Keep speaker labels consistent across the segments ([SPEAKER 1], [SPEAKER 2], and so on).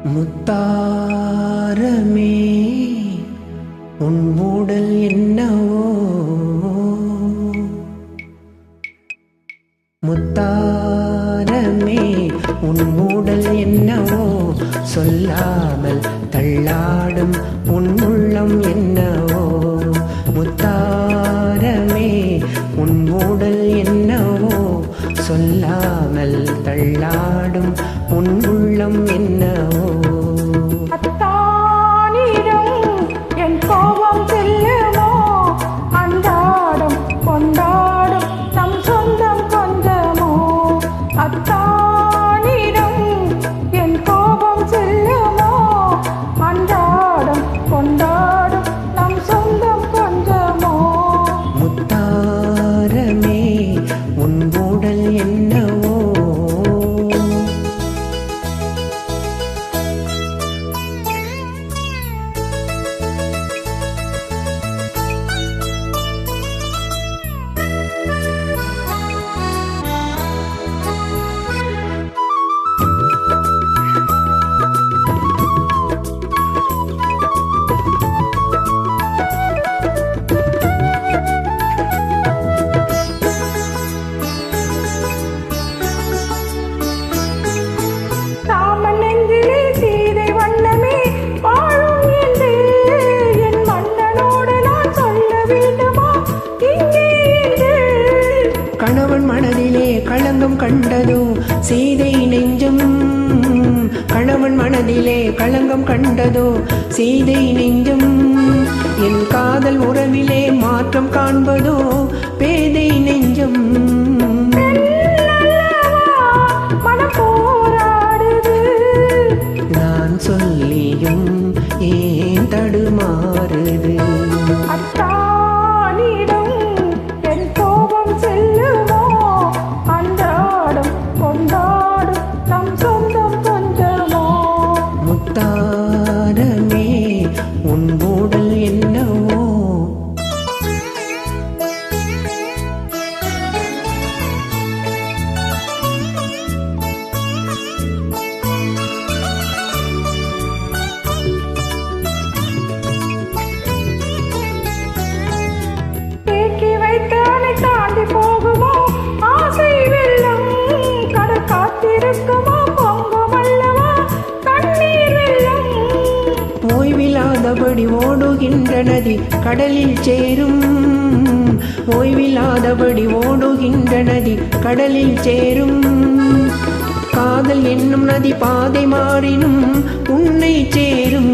[SPEAKER 1] முத்தாரமே உன் ஊடல் என்னவோ, முத்தாரமே உன் ஊடல் என்னவோ, சொல்லாமல் தள்ளாடும் உன் உள்ளம் என்னவோ. முத்தாரமே உன் ஊடல் என்னவோ, சொல்லாமல் தள்ளாடும் உன் உள்ளம் என்னவோ. முத்தாரமே உன் ஊடல் என்னவோ. கணவன் மனதிலே களங்கம் கண்டதோ சீதை நெஞ்சம், கணவன் மனதிலே களங்கம் கண்டதோ சீதை நெஞ்சம். என் காதல் உறவிலே மாற்றம் காண்பதோ பேதை நெஞ்சம். நான் சொல்லியும் ஏன் தடுமாறுது. முத்தாரமே உன் ஊடல் என்னவோ.
[SPEAKER 2] தேக்கி வைத்தானை தாண்டி போகுமோ ஆசை வெள்ளம், கடல் காத்திருக்குமோ பொங்கும் அல்லவா கண்ணீர் வெள்ளம்.
[SPEAKER 1] ஓய்வில்லாதபடி ஓடுகின்ற நதி கடலில் சேரும், ஓய்வில்லாதபடி ஓடுகின்ற நதி கடலில் சேரும். காதல் என்னும் நதி பாதை மாறினும் உன்னை சேரும்.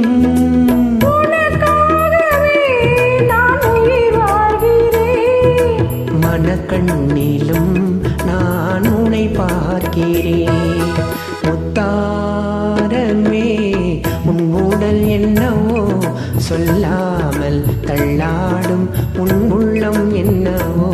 [SPEAKER 1] மனக்கண்ணிலும் நான் உன்னை பார்க்கிறேன். முத்தாரமே உன் ஊடல் என்னவோ, சொல்லாமல் தள்ளாடும் உன் உள்ளம் என்னவோ.